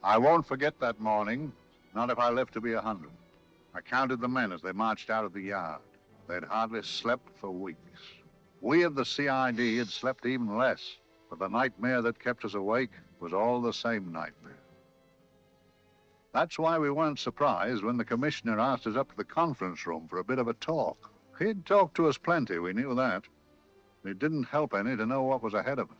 I won't forget that morning, not if I live to be 100. I counted the men as they marched out of the yard. They'd hardly slept for weeks. We of the CID had slept even less, but the nightmare that kept us awake was all the same nightmare. That's why we weren't surprised when the commissioner asked us up to the conference room for a bit of a talk. He'd talked to us plenty, we knew that. It didn't help any to know what was ahead of us.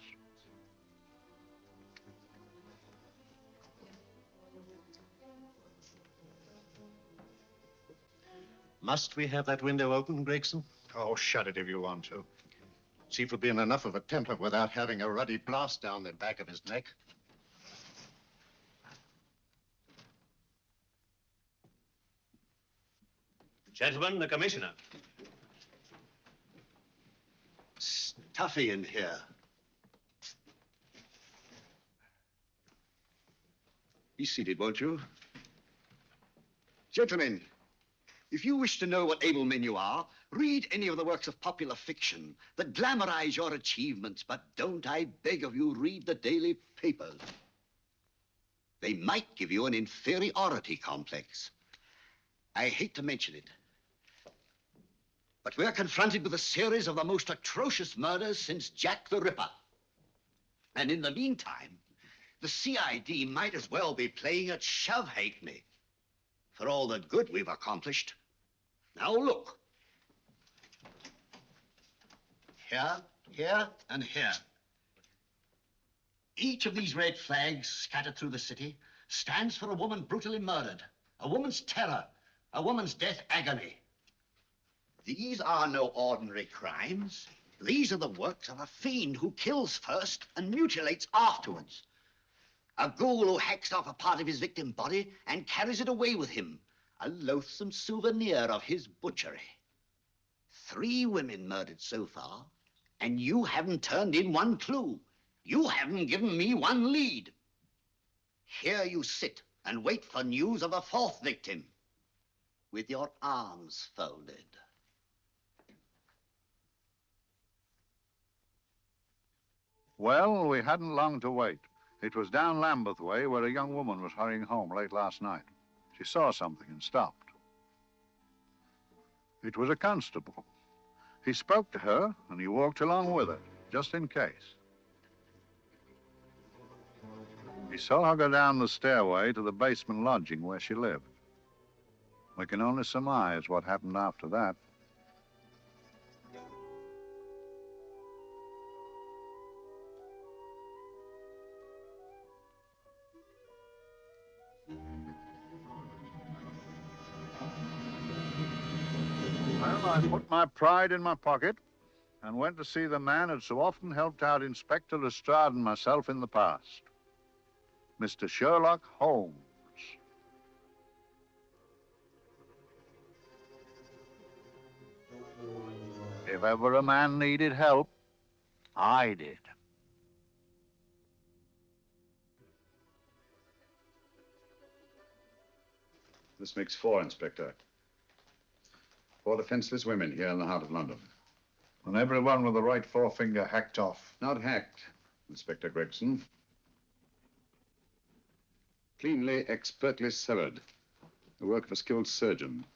Must we have that window open, Gregson? Oh, shut it if you want to. Chief will be in enough of a temper without having a ruddy blast down the back of his neck. Gentlemen, the commissioner. Stuffy in here. Be seated, won't you? Gentlemen, if you wish to know what able men you are, read any of the works of popular fiction that glamorize your achievements, but don't, I beg of you, read the daily papers. They might give you an inferiority complex. I hate to mention it, but we're confronted with a series of the most atrocious murders since Jack the Ripper. And in the meantime, the CID might as well be playing at shove-halfpenny for all the good we've accomplished. Now look. Here, here, and here. Each of these red flags scattered through the city stands for a woman brutally murdered, a woman's terror, a woman's death agony. These are no ordinary crimes. These are the works of a fiend who kills first and mutilates afterwards. A ghoul who hacks off a part of his victim body and carries it away with him, a loathsome souvenir of his butchery. 3 women murdered so far, and you haven't turned in one clue. You haven't given me one lead. Here you sit and wait for news of a 4th victim, with your arms folded. Well, we hadn't long to wait. It was down Lambeth Way where a young woman was hurrying home late last night. She saw something and stopped. It was a constable. He spoke to her and he walked along with her, just in case. He saw her go down the stairway to the basement lodging where she lived. We can only surmise what happened after that. Well, I put my pride in my pocket and went to see the man who'd so often helped out Inspector Lestrade and myself in the past, Mr. Sherlock Holmes. If ever a man needed help, I did. This makes 4, Inspector. 4 defenseless women here in the heart of London. And everyone with the right forefinger hacked off. Not hacked, Inspector Gregson. Cleanly, expertly severed. The work of a skilled surgeon.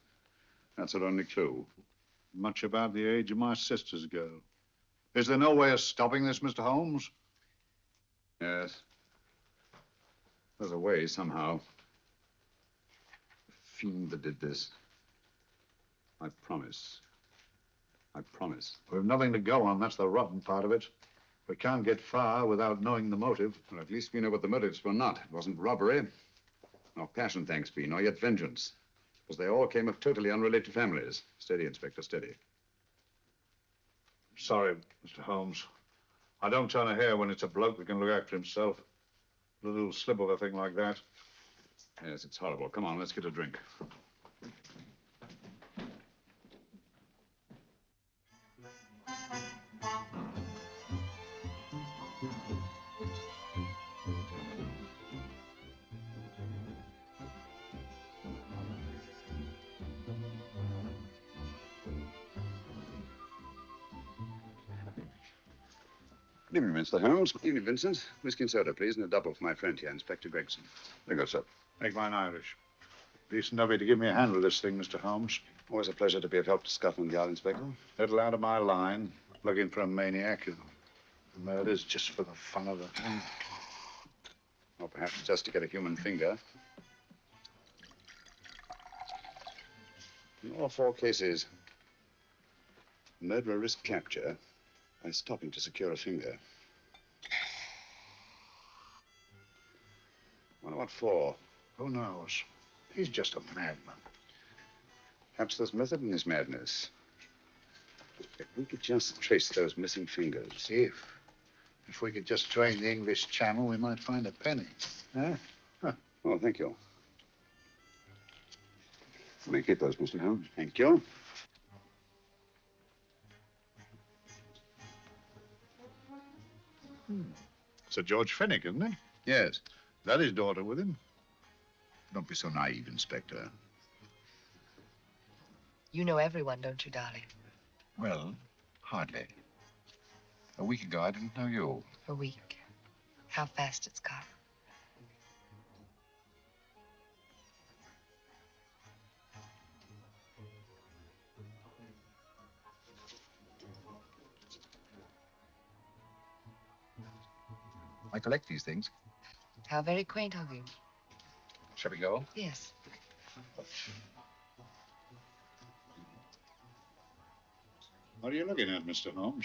That's our only clue. Much about the age of my sister's girl. Is there no way of stopping this, Mr. Holmes? Yes. There's a way, somehow. The fiend that did this. I promise. I promise. We've nothing to go on. That's the rotten part of it. We can't get far without knowing the motive. Well, at least we know what the motives were not. It wasn't robbery, nor passion, thanks be, nor yet vengeance. Because they all came of totally unrelated families. Steady, Inspector, steady. Sorry, Mr. Holmes. I don't turn a hair when it's a bloke that can look after himself. A little slip of a thing like that. Yes, it's horrible. Come on, let's get a drink. Good evening, Mr. Holmes. Good evening, Vincent. Whiskey and soda, please, and a double for my friend here, Inspector Gregson. There you go, sir. Make mine Irish. Decent of you to give me a hand with this thing, Mr. Holmes. Always a pleasure to be of help to Scotland Yard, Inspector. Little out of my line. Looking for a maniac who murders just for the fun of it. Or perhaps just to get a human finger. In all 4 cases, the murderer risked capture by stopping to secure a finger. Wonder what for? Who knows? He's just a madman. Perhaps there's method in his madness. If we could just trace those missing fingers. If we could just drain the English Channel, we might find a penny. Huh? Oh, thank you. You may keep those, Mr. Holmes. Thank you. Sir George Fenwick, isn't it? Yes. That his daughter with him. Don't be so naive, Inspector. You know everyone, don't you, darling? Well, hardly. A week ago, I didn't know you. A week. How fast it's gone. I collect these things. How very quaint of you. Shall we go? Yes. What are you looking at, Mr. Holmes?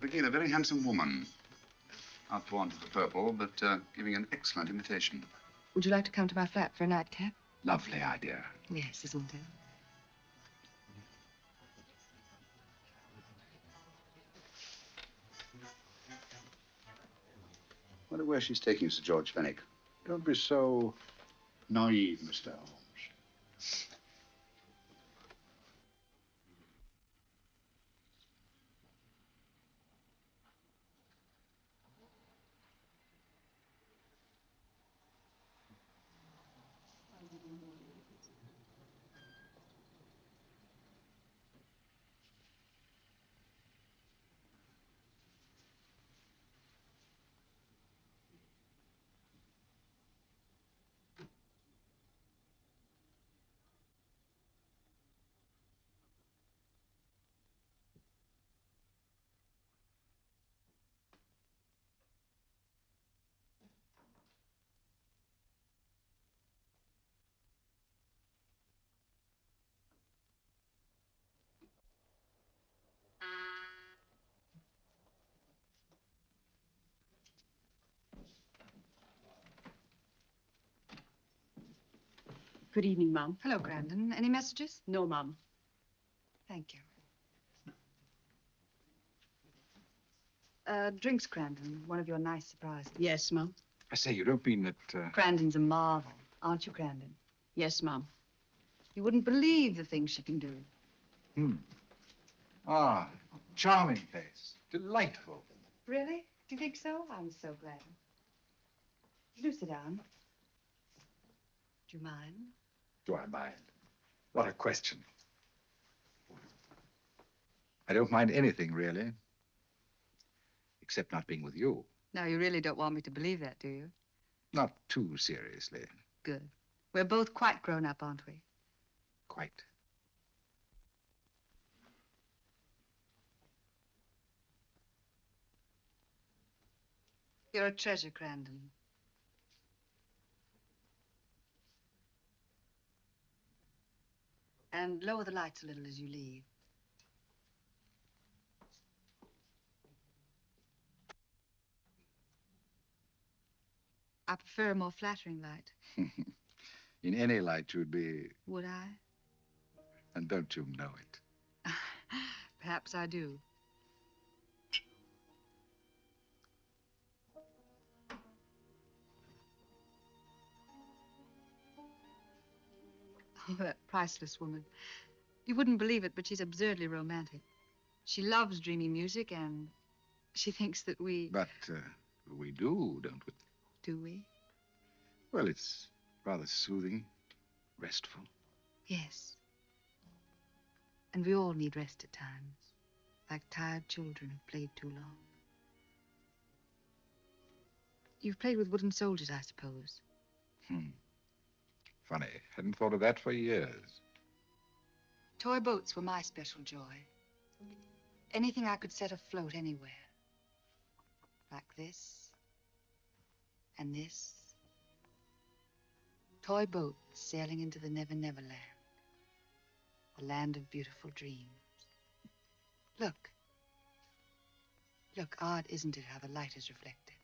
Looking at a very handsome woman. Not fond of the purple, but giving an excellent imitation. Would you like to come to my flat for a nightcap? Lovely idea. Yes, isn't it? Wonder where she's taking Sir George Fenwick. Don't be so naive, Mr. Holmes. Good evening, Mum. Hello, Grandon. Any messages? No, Mum. Thank you. Drinks, Grandon. One of your nice surprises. Yes, Mum. I say, you don't mean that... Grandon's a marvel, aren't you, Grandon? Yes, Mum. You wouldn't believe the things she can do. Ah, charming place. Delightful. Really? Do you think so? I'm so glad. Do sit down. Do you mind? Do I mind? What a question. I don't mind anything, really. Except not being with you. Now, you really don't want me to believe that, do you? Not too seriously. Good. We're both quite grown up, aren't we? Quite. You're a treasure, Grandon. And lower the lights a little as you leave. I prefer a more flattering light. In any light, you'd be... Would I? And don't you know it? Perhaps I do. Oh, that priceless woman. You wouldn't believe it, but she's absurdly romantic. She loves dreamy music, and she thinks that we... But we do, don't we? Do we? Well, it's rather soothing, restful. Yes. And we all need rest at times. like tired children who've played too long. You've played with wooden soldiers, I suppose. Funny. Hadn't thought of that for years. Toy boats were my special joy. Anything I could set afloat anywhere. Like this. And this. Toy boats sailing into the Never Never Land. The land of beautiful dreams. Look. Look, odd, isn't it, how the light is reflected?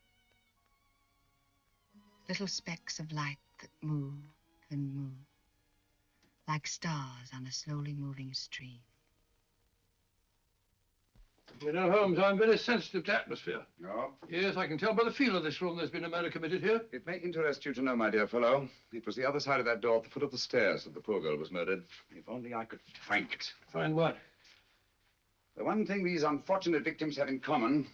Little specks of light that move and move. Like stars on a slowly moving stream. You know, Holmes, I'm very sensitive to atmosphere. No? Yes, I can tell by the feel of this room there's been a murder committed here. It may interest you to know, my dear fellow, it was the other side of that door at the foot of the stairs that the poor girl was murdered. If only I could find it. Find what? The one thing these unfortunate victims have in common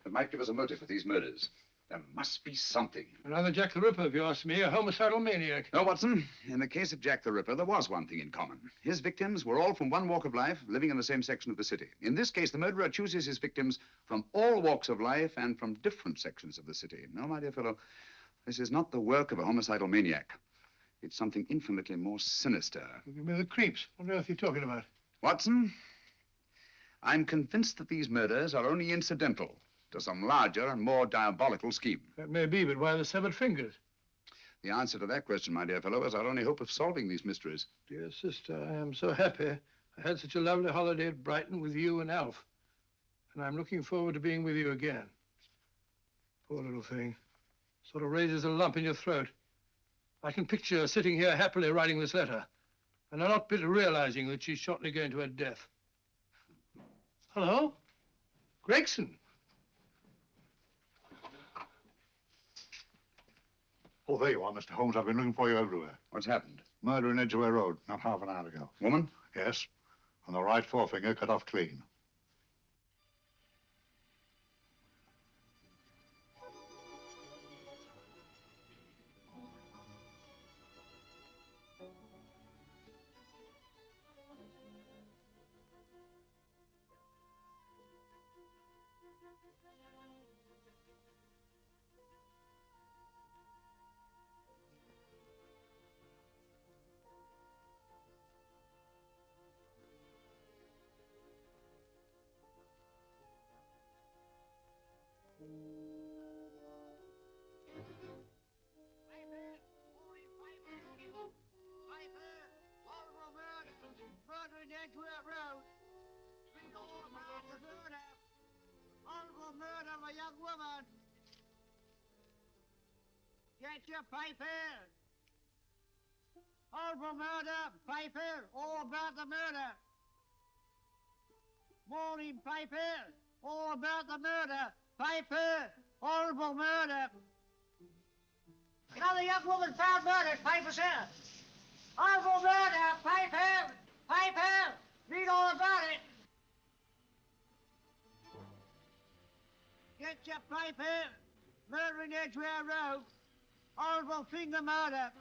that might give us a motive for these murders. There must be something. Another Jack the Ripper, if you ask me, a homicidal maniac. No, Watson. In the case of Jack the Ripper, there was one thing in common. His victims were all from one walk of life, living in the same section of the city. In this case, the murderer chooses his victims from all walks of life and from different sections of the city. No, my dear fellow, this is not the work of a homicidal maniac. It's something infinitely more sinister. Give me the creeps. What on earth are you talking about? Watson, I'm convinced that these murders are only incidental to some larger and more diabolical scheme. That may be, but why the severed fingers? The answer to that question, my dear fellow, is our only hope of solving these mysteries. Dear sister, I am so happy. I had such a lovely holiday at Brighton with you and Alf. And I'm looking forward to being with you again. Poor little thing. Sort of raises a lump in your throat. I can picture her sitting here happily writing this letter. And a lot bit realizing that she's shortly going to her death. Hello? Gregson. Oh, there you are, Mr. Holmes. I've been looking for you everywhere. What's happened? Murder in Edgware Road, not half an hour ago. Woman? Yes. And the right forefinger cut off clean. Murder of a young woman. Get your papers. Horrible murder, papers, all about the murder. Morning papers, all about the murder. Papers, horrible murder. Another young woman found murdered, papers here. Horrible murder, papers, papers, read all about it. Get your paper. Murder in Edgware Road. Horrible finger murder.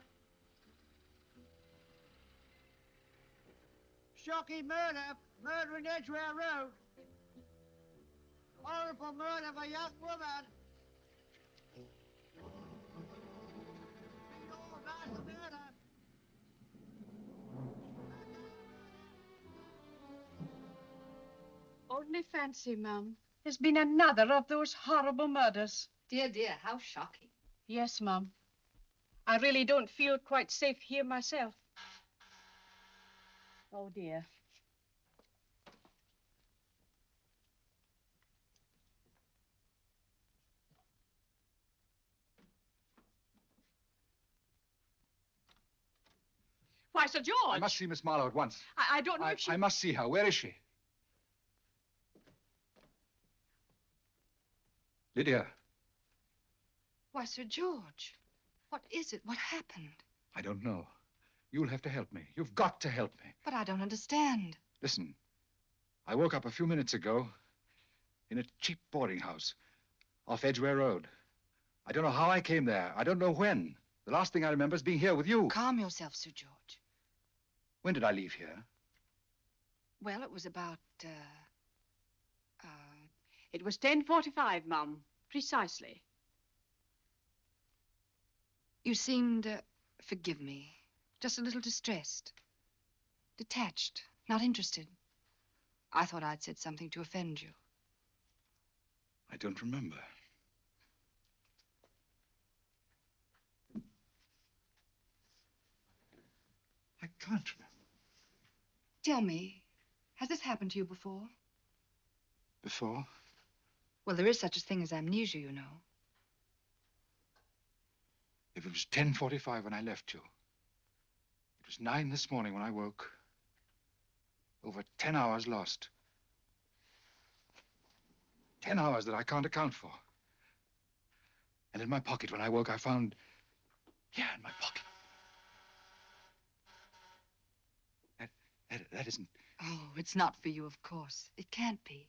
Shocking murder. Murder in Edgware Road. Horrible murder of a young woman. Read all about the murder. Only fancy, Mum. There's been another of those horrible murders. Dear, dear, how shocking. Yes, Mum. I really don't feel quite safe here myself. Oh, dear. Why, Sir George! I must see Miss Marlowe at once. I don't know if she... I must see her. Where is she? Lydia. Why, Sir George, what is it? What happened? I don't know. You'll have to help me. You've got to help me. But I don't understand. Listen, I woke up a few minutes ago in a cheap boarding house off Edgware Road. I don't know how I came there. I don't know when. The last thing I remember is being here with you. Calm yourself, Sir George. When did I leave here? Well, it was about It was 10:45, Mum. Precisely. You seemed, forgive me, just a little distressed. Detached, not interested. I thought I'd said something to offend you. I don't remember. I can't remember. Tell me, has this happened to you before? Before? Well, there is such a thing as amnesia, you know. If it was 10:45 when I left you, it was 9 this morning when I woke. Over 10 hours lost. 10 hours that I can't account for. And in my pocket when I woke, I found... Yeah, in my pocket. That isn't... Oh, it's not for you, of course. It can't be.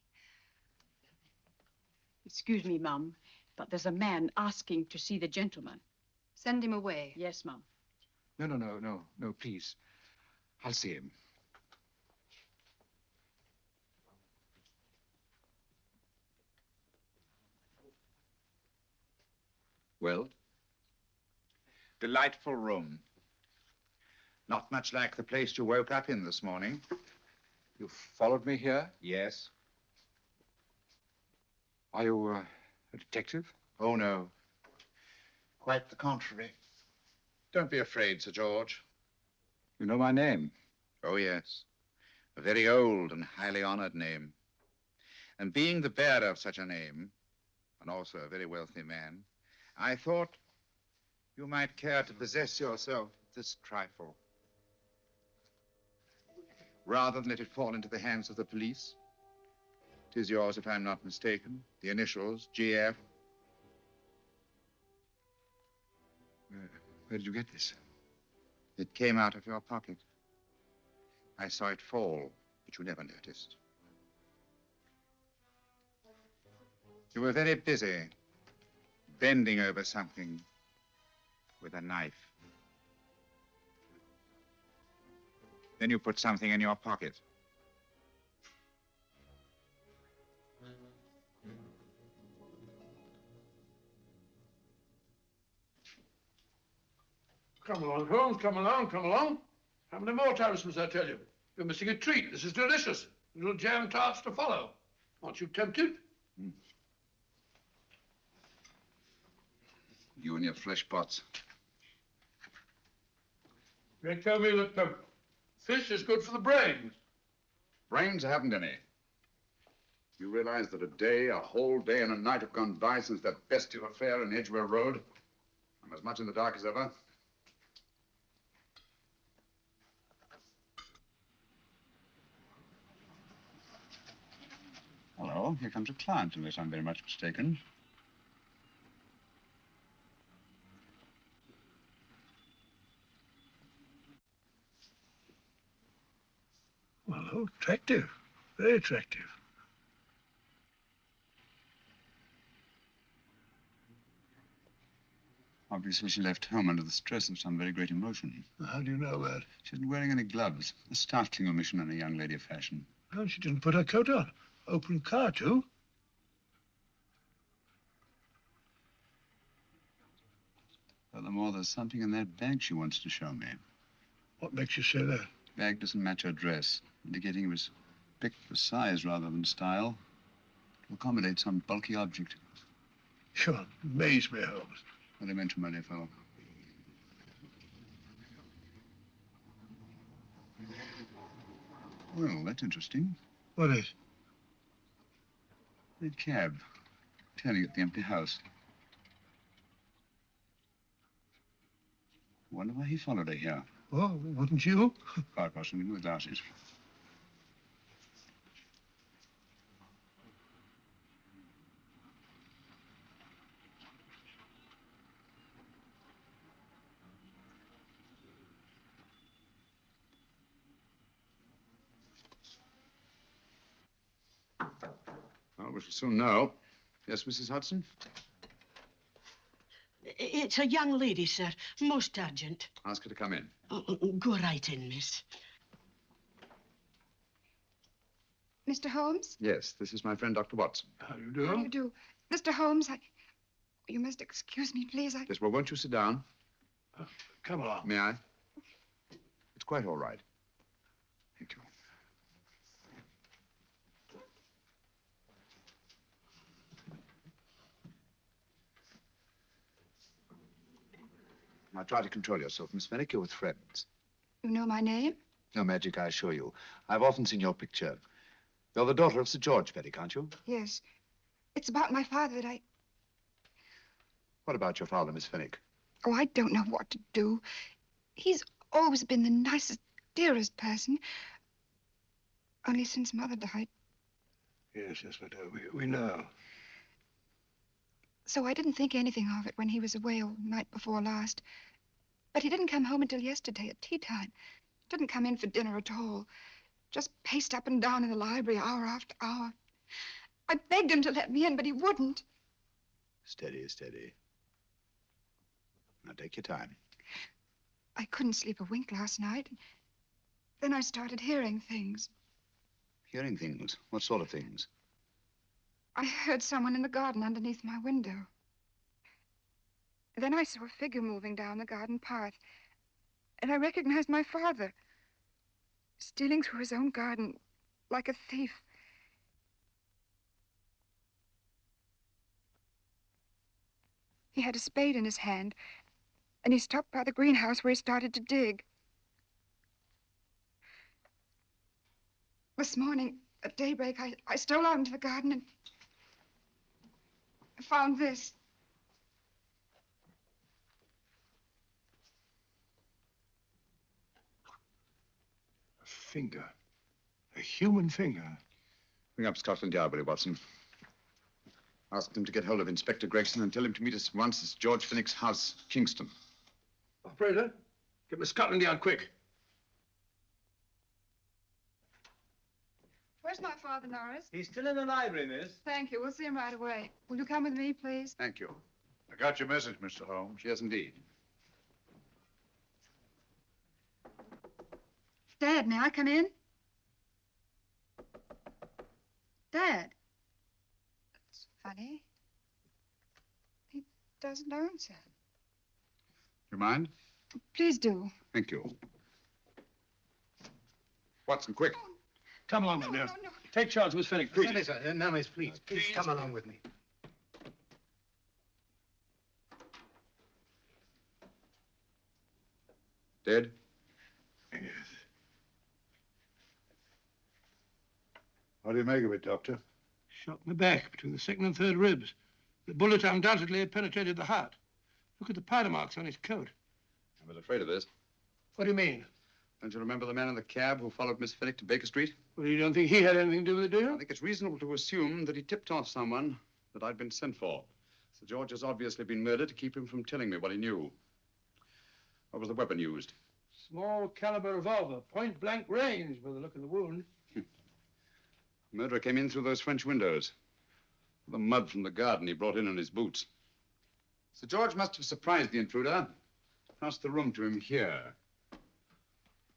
Excuse me, Mum, but there's a man asking to see the gentleman. Send him away. Yes, Mum. No, please. I'll see him. Well? Delightful room. Not much like the place you woke up in this morning. You followed me here? Yes. Are you a detective? Oh, no. Quite the contrary. Don't be afraid, Sir George. You know my name? Oh, yes. A very old and highly honored name. And being the bearer of such a name, and also a very wealthy man, I thought you might care to possess yourself this trifle. Rather than let it fall into the hands of the police. 'Tis yours, if I'm not mistaken. The initials, GF. Where did you get this? It came out of your pocket. I saw it fall, but you never noticed. You were very busy, bending over something with a knife. Then you put something in your pocket. Come along, Holmes, come along, come along. How many more times must I tell you? You're missing a treat. This is delicious. Little jam tarts to follow. Aren't you tempted? You and your flesh pots. They tell me that fish is good for the brains. Brains haven't any. You realize that a whole day and a night have gone by since that bestial affair in Edgware Road? I'm as much in the dark as ever. Hello, here comes a client, unless I'm very much mistaken. Well, attractive. Very attractive. Obviously, she left home under the stress of some very great emotion. How do you know that? She isn't wearing any gloves. A startling omission in a young lady of fashion. Oh, she didn't put her coat on. Open car, too. Furthermore, there's something in that bag she wants to show me. What makes you say that? The bag doesn't match her dress, indicating it was picked for size rather than style. To accommodate some bulky object. You amaze me, Holmes. Not to mention, my dear fellow. Well, that's interesting. What is? That cab, turning at the empty house. Wonder why he followed her here. Oh, wouldn't you? Quite possibly, with the glasses. Well, we shall soon know. Yes, Mrs. Hudson? It's a young lady, sir. Most urgent. Ask her to come in. Go right in, miss. Mr. Holmes? Yes, this is my friend, Dr. Watson. How do you do? How do you do? Mr. Holmes, you must excuse me, please. Yes, well, won't you sit down? Come along. May I? It's quite all right. Thank you. Now, try to control yourself, Miss Fenwick. You're with friends. You know my name? No magic, I assure you. I've often seen your picture. You're the daughter of Sir George Fenwick, aren't you? Yes. It's about my father that I... What about your father, Miss Fenwick? Oh, I don't know what to do. He's always been the nicest, dearest person. Only since Mother died. Yes, we do. We know. So I didn't think anything of it when he was away all night before last. But he didn't come home until yesterday at tea time. Didn't come in for dinner at all. Just paced up and down in the library hour after hour. I begged him to let me in, but he wouldn't. Steady, steady. Now, take your time. I couldn't sleep a wink last night. Then I started hearing things. Hearing things? What sort of things? I heard someone in the garden underneath my window. Then I saw a figure moving down the garden path. And I recognized my father. Stealing through his own garden like a thief. He had a spade in his hand, and he stopped by the greenhouse where he started to dig. This morning, at daybreak, I stole out into the garden and found this. A finger. A human finger. Bring up Scotland Yard, Willie Watson. Ask them to get hold of Inspector Gregson and tell him to meet us at once at George Fenwick's house, Kingston. Operator, get me Scotland Yard quick. Where's my father, Norris? He's still in the library, miss. Thank you. We'll see him right away. Will you come with me, please? Thank you. I got your message, Mr. Holmes. Yes, indeed. Dad, may I come in? Dad. That's funny. He doesn't answer. You mind? Please do. Thank you. Watson, quick. Come along, No, now. no, no. Take charge, Miss Fenwick, please. Now, miss, please come along with me. Dead? Yes. What do you make of it, Doctor? Shot in the back between the second and third ribs. The bullet undoubtedly had penetrated the heart. Look at the powder marks on his coat. I was afraid of this. What do you mean? Don't you remember the man in the cab who followed Miss Fenwick to Baker Street? Well, you don't think he had anything to do with it, do I you? think it's reasonable to assume that he tipped off someone that I'd been sent for. Sir George has obviously been murdered to keep him from telling me what he knew. What was the weapon used? Small caliber revolver, point blank range by the look of the wound. The murderer came in through those French windows. The mud from the garden he brought in on his boots. Sir George must have surprised the intruder. Passed the room to him here.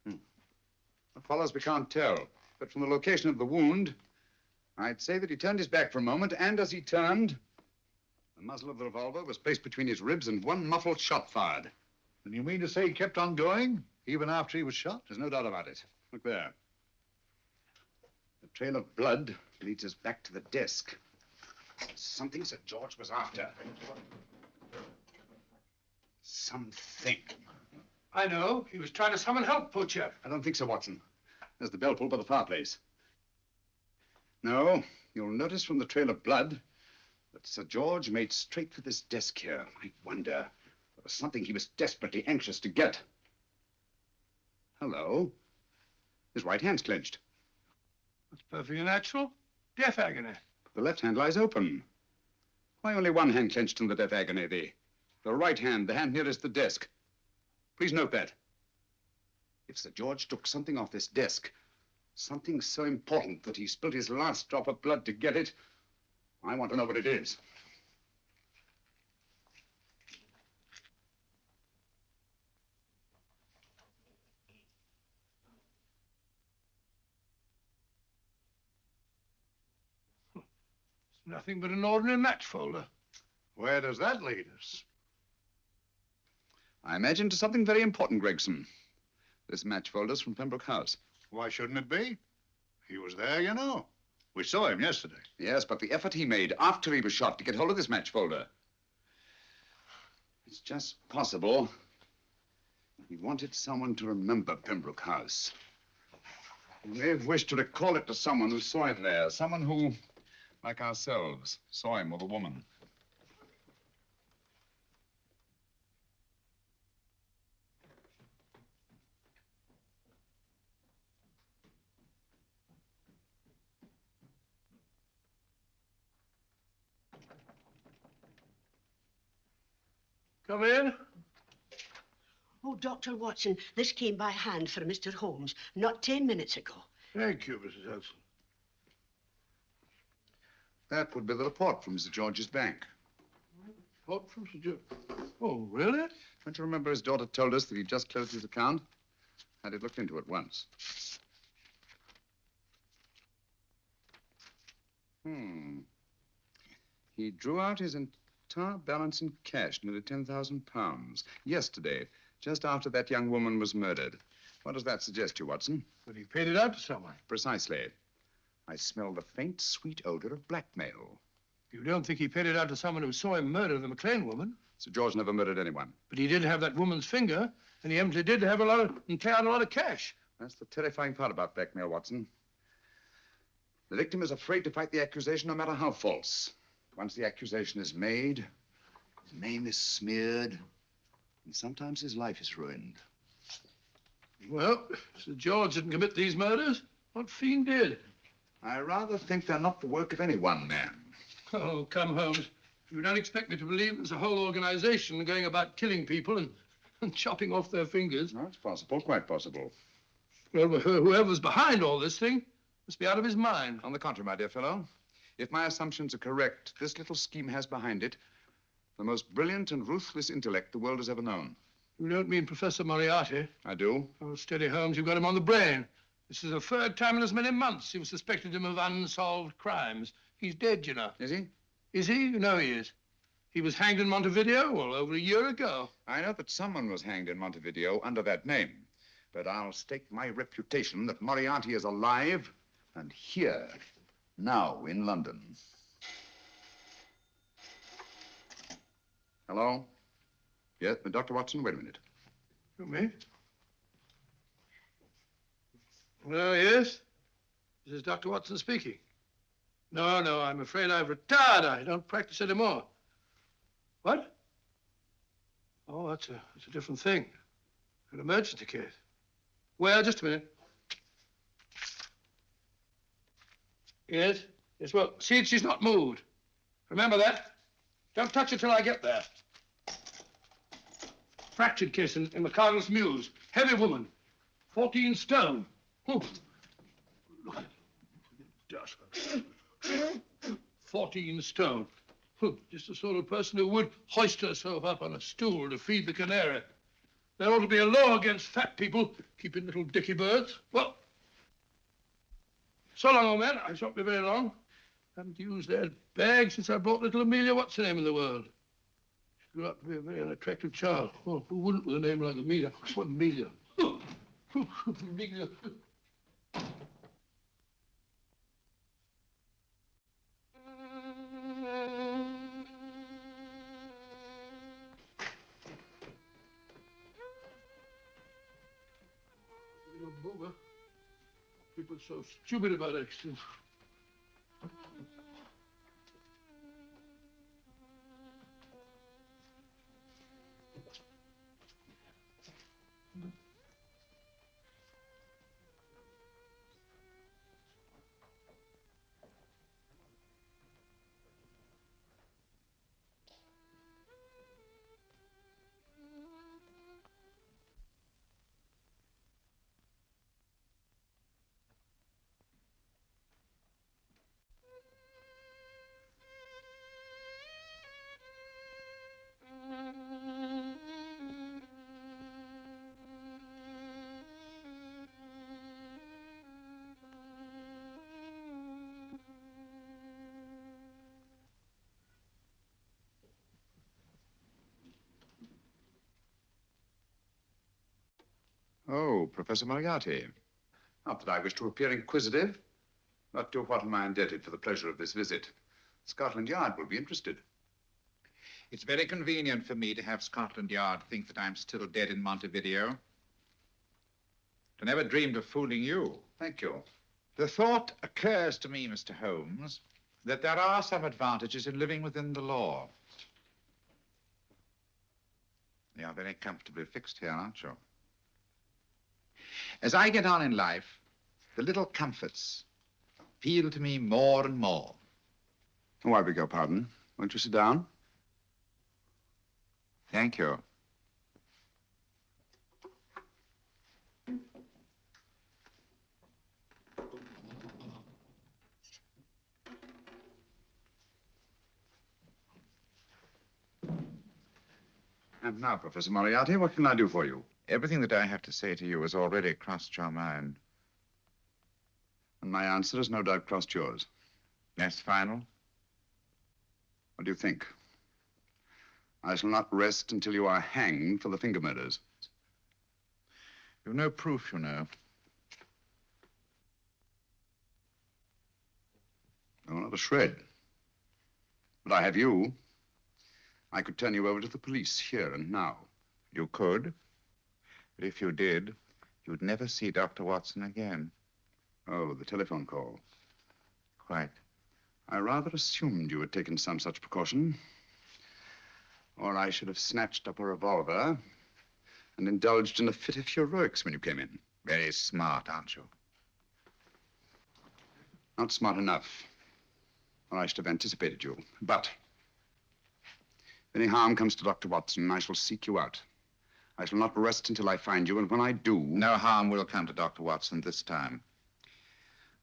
What follows, we can't tell. But from the location of the wound, I'd say that he turned his back for a moment, and as he turned, the muzzle of the revolver was placed between his ribs and one muffled shot fired. And you mean to say he kept on going, even after he was shot? There's no doubt about it. Look there. The trail of blood leads us back to the desk. Something Sir George was after. Something. I know. He was trying to summon help, poor chap. I don't think so, Watson. There's the bell pull by the fireplace. No, you'll notice from the trail of blood that Sir George made straight for this desk here. I wonder, there was something he was desperately anxious to get. Hello. His right hand's clenched. That's perfectly natural. Death agony. The left hand lies open. Why only one hand clenched in the death agony? The right hand, the hand nearest the desk. Please note that. If Sir George took something off this desk, something so important that he spilled his last drop of blood to get it, I want to know what it is. Nothing but an ordinary match folder. Where does that lead us? I imagine to something very important, Gregson. This match folder's from Pembroke House. Why shouldn't it be? He was there, you know. We saw him yesterday. Yes, but the effort he made after he was shot to get hold of this match folder. It's just possible he wanted someone to remember Pembroke House. He may have wished to recall it to someone who saw him there. Someone who, like ourselves, saw him with a woman. Come in. Oh, Dr. Watson, this came by hand for Mr. Holmes not 10 minutes ago. Thank you, Mrs. Hudson. That would be the report from Mr. George's bank. Report from Sir George. Oh, really? Don't you remember his daughter told us that he'd just closed his account? Had it looked into at once. He drew out his entire balance in cash, nearly £10,000, yesterday, just after that young woman was murdered. What does that suggest to you, Watson? But he paid it out to someone. Precisely. I smell the faint, sweet odor of blackmail. You don't think he paid it out to someone who saw him murder the McLean woman? Sir George never murdered anyone. But he did have that woman's finger, and he empty did have and pay out a lot of cash. That's the terrifying part about blackmail, Watson. The victim is afraid to fight the accusation, no matter how false. Once the accusation is made, his name is smeared, and sometimes his life is ruined. Well, Sir George didn't commit these murders. What fiend did? I rather think they're not the work of any one man. Oh, come, Holmes. You don't expect me to believe there's a whole organization going about killing people and chopping off their fingers. No, it's possible, quite possible. Well, whoever's behind all this thing must be out of his mind. On the contrary, my dear fellow, if my assumptions are correct, this little scheme has behind it the most brilliant and ruthless intellect the world has ever known. You don't mean Professor Moriarty? I do. Oh, steady, Holmes. You've got him on the brain. This is the third time in as many months you've suspected him of unsolved crimes. He's dead, you know. Is he? Is he? You know he is. He was hanged in Montevideo, well, over a year ago. I know that someone was hanged in Montevideo under that name. But I'll stake my reputation that Moriarty is alive and here, now in London. Hello? Yes, Dr. Watson, wait a minute. You me? Well, yes. This is Dr. Watson speaking. No, I'm afraid I've retired. I don't practice anymore. What? Oh, that's a different thing. An emergency case. Well, just a minute. Yes? Yes, well, see, she's not moved. Remember that? Don't touch her till I get there. Fractured case in McCardle's Mews. Heavy woman. 14 stone. Oh. Look at it. 14 stone. Just the sort of person who would hoist herself up on a stool to feed the canary. There ought to be a law against fat people keeping little dicky birds. Well, so long, old man. I shan't be very long. Haven't used that bag since I brought little Amelia. What's her name in the world? She grew up to be a very unattractive child. Well, who wouldn't with a name like Amelia? What, Amelia? Amelia. People are so stupid about accidents. Oh, Professor Moriarty. Not that I wish to appear inquisitive, but to what am I indebted for the pleasure of this visit? Scotland Yard will be interested. It's very convenient for me to have Scotland Yard think that I'm still dead in Montevideo. I never dreamed of fooling you. Thank you. The thought occurs to me, Mr. Holmes, that there are some advantages in living within the law. You are very comfortably fixed here, aren't you? As I get on in life, the little comforts appeal to me more and more. Oh, I beg your pardon. Won't you sit down? Thank you. And now, Professor Moriarty, what can I do for you? Everything that I have to say to you has already crossed your mind. And my answer has no doubt crossed yours. That's final? What do you think? I shall not rest until you are hanged for the finger murders. You've no proof, you know. No, not a shred. But I have you. I could turn you over to the police here and now. You could. But if you did, you'd never see Dr. Watson again. Oh, the telephone call. Quite. I rather assumed you had taken some such precaution. Or I should have snatched up a revolver and indulged in a fit of heroics when you came in. Very smart, aren't you? Not smart enough. Or I should have anticipated you. But if any harm comes to Dr. Watson, I shall seek you out. I shall not rest until I find you, and when I do... No harm will come to Dr. Watson this time.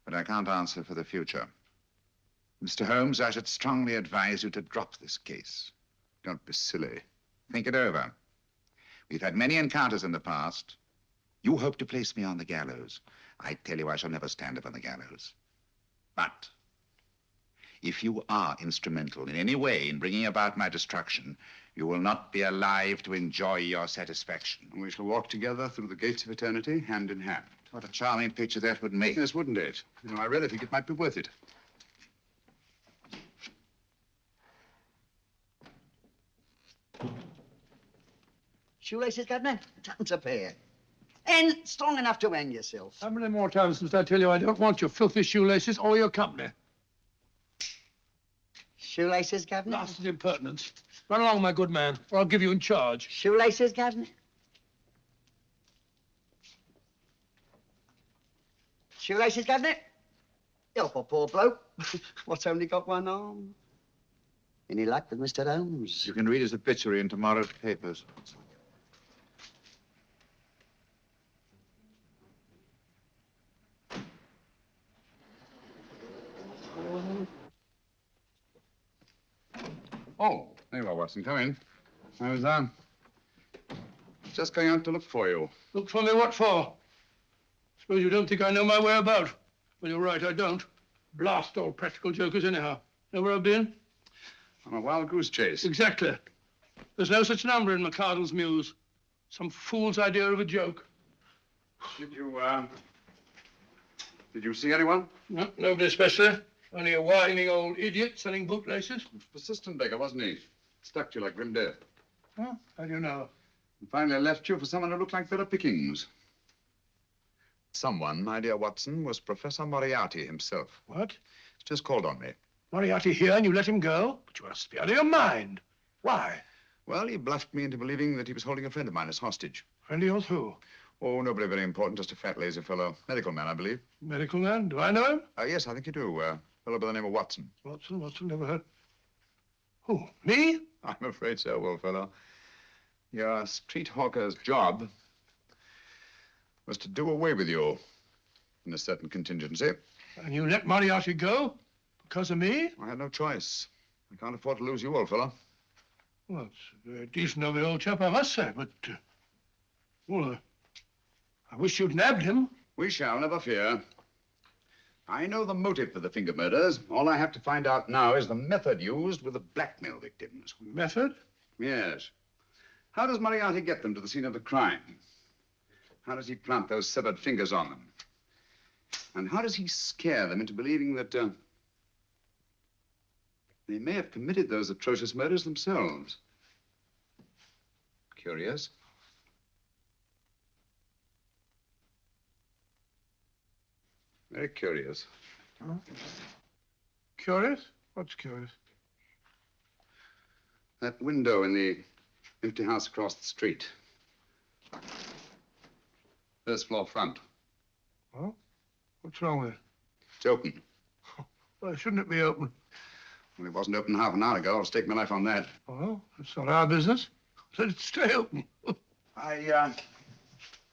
But I can't answer for the future. Mr. Holmes, I should strongly advise you to drop this case. Don't be silly. Think it over. We've had many encounters in the past. You hope to place me on the gallows. I tell you, I shall never stand up on the gallows. But if you are instrumental in any way in bringing about my destruction, you will not be alive to enjoy your satisfaction. And we shall walk together through the gates of eternity, hand in hand. What a charming picture that would make. Yes, wouldn't it? You know, I really think it might be worth it. Shoelaces, Governor? Tuppence a pair. And strong enough to hang yourself. How many more times must I tell you I don't want your filthy shoelaces or your company? Shoelaces, Governor? Blasted impertinence. Run along, my good man, or I'll give you in charge. Shoelaces, Governor? Shoelaces, Governor? Help a poor bloke. What's only got one arm? Any luck with Mr. Holmes? You can read his obituary in tomorrow's papers. Oh, there you are, Watson. Come in. I was, just going out to look for you. Look for me what for? Suppose you don't think I know my way about. Well, you're right, I don't. Blast all practical jokers anyhow. Know where I've been? On a wild goose chase. Exactly. There's no such number in McCardle's Muse. Some fool's idea of a joke. Did you see anyone? No, nobody especially. Only a whining old idiot selling bootlaces. Persistent beggar, wasn't he? Stuck to you like grim death. Huh? How do you know? And finally left you for someone who looked like better pickings. Someone, my dear Watson, was Professor Moriarty himself. What? He's just called on me. Moriarty here and you let him go? But you must be out of your mind. Why? Well, he bluffed me into believing that he was holding a friend of mine as hostage. Friend of yours who? Oh, nobody very important, just a fat, lazy fellow. Medical man, I believe. Medical man? Do I know him? Yes, I think you do. A fellow by the name of Watson. Watson, never heard. Who, me? I'm afraid so, old fellow. Your street hawker's job was to do away with you in a certain contingency. And you let Moriarty go? Because of me? I had no choice. I can't afford to lose you, old fellow. Well, it's very decent of the old chap, I must say, but... well, I wish you'd nabbed him. We shall, never fear. I know the motive for the finger murders. All I have to find out now is the method used with the blackmail victims. Method? Yes. How does Moriarty get them to the scene of the crime? How does he plant those severed fingers on them? And how does he scare them into believing that they may have committed those atrocious murders themselves? Curious. Very curious. Huh? Curious? What's curious? That window in the empty house across the street. First floor front. Well, what's wrong with it? It's open. Why shouldn't it be open? Well, it wasn't open half an hour ago. I'll stake my life on that. Well, it's not our business. Let it stay open. I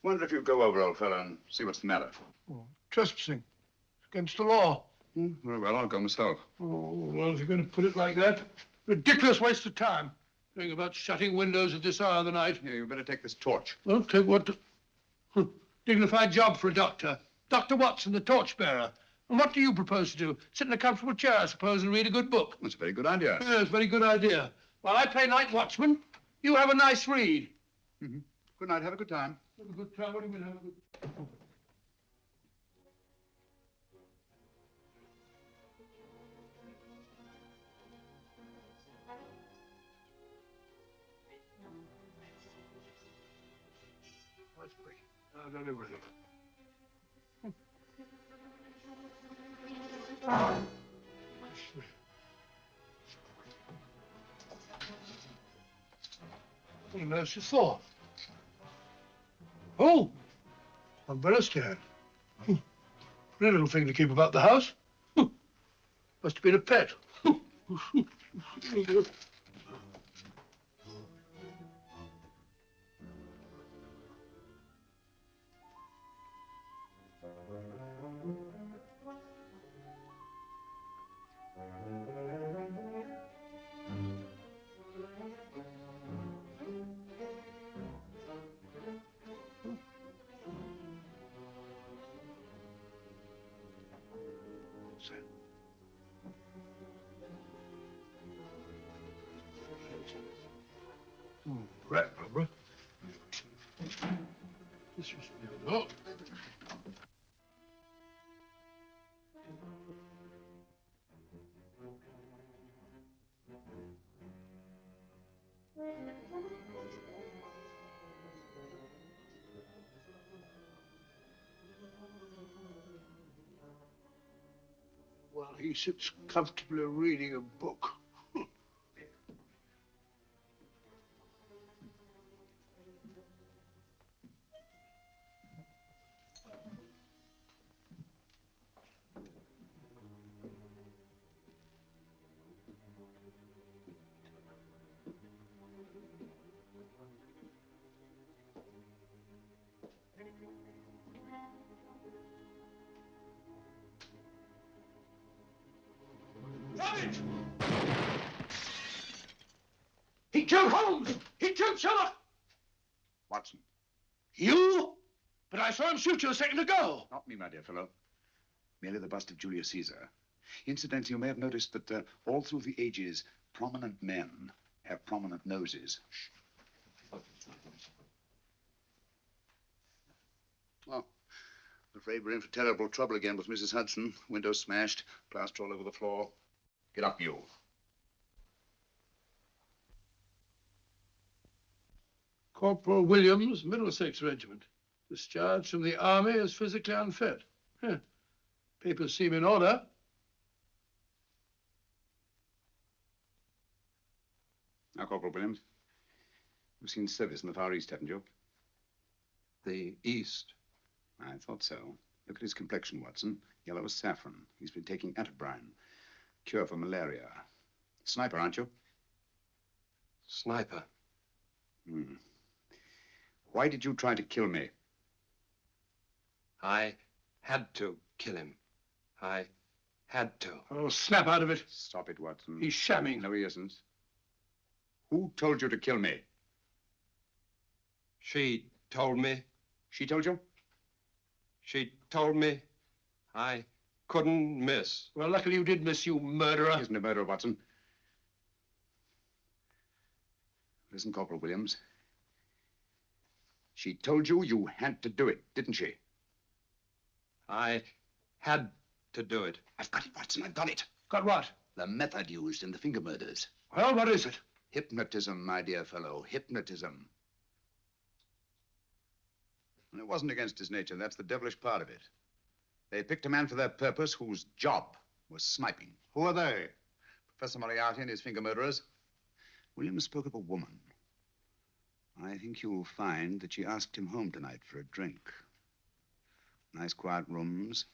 wonder if you'd go over, old fellow, and see what's the matter. Oh, trespassing. It's against the law. Very well, I'll go myself. Oh, well, if you're going to put it like that, ridiculous waste of time. Doing about shutting windows at this hour of the night. Yeah, you better take this torch. Well, take what? Dignified job for a doctor. Dr. Watson, the torchbearer. And what do you propose to do? Sit in a comfortable chair, I suppose, and read a good book? That's a very good idea. Yes, very good idea. While I play night watchman, you have a nice read. Mm-hmm. Good night. Have a good time. Have a good time. What do you mean, have a good time? Let's break. I've done everything. What on earth's this for? Oh, umbrella stand. Pretty little thing to keep about the house. Must have been a pet. Rat rubber. This used to be a dog. While he sits comfortably reading a book. He killed Holmes! He killed Sherlock! Watson. You? But I saw him shoot you a second ago. Not me, my dear fellow. Merely the bust of Julius Caesar. Incidentally, you may have noticed that all through the ages, prominent men have prominent noses. Oh, I'm afraid we're in for terrible trouble again with Mrs. Hudson. Window smashed, plaster all over the floor. Get up, you. Corporal Williams, Middlesex Regiment. Discharged from the army as physically unfit. Huh. Papers seem in order. Now, Corporal Williams, you've seen service in the Far East, haven't you? The East? I thought so. Look at his complexion, Watson. Yellow as saffron. He's been taking atabrine. Cure for malaria. Sniper, aren't you? Sniper. Hmm. Why did you try to kill me? I had to kill him. I had to. Oh, snap out of it. Stop it, Watson. He's shamming. No, he isn't. Who told you to kill me? She told me. She told you? She told me I couldn't miss. Well, luckily you did miss, you murderer. He isn't a murderer, Watson. Listen, Corporal Williams. She told you you had to do it, didn't she? I had to do it. I've got it, Watson, I've got it. Got what? The method used in the finger murders. Well, what is it? Hypnotism, my dear fellow, hypnotism. And it wasn't against his nature. That's the devilish part of it. They picked a man for their purpose whose job was sniping. Who are they? Professor Moriarty and his finger murderers. Williams spoke of a woman. I think you'll find that she asked him home tonight for a drink. Nice quiet rooms,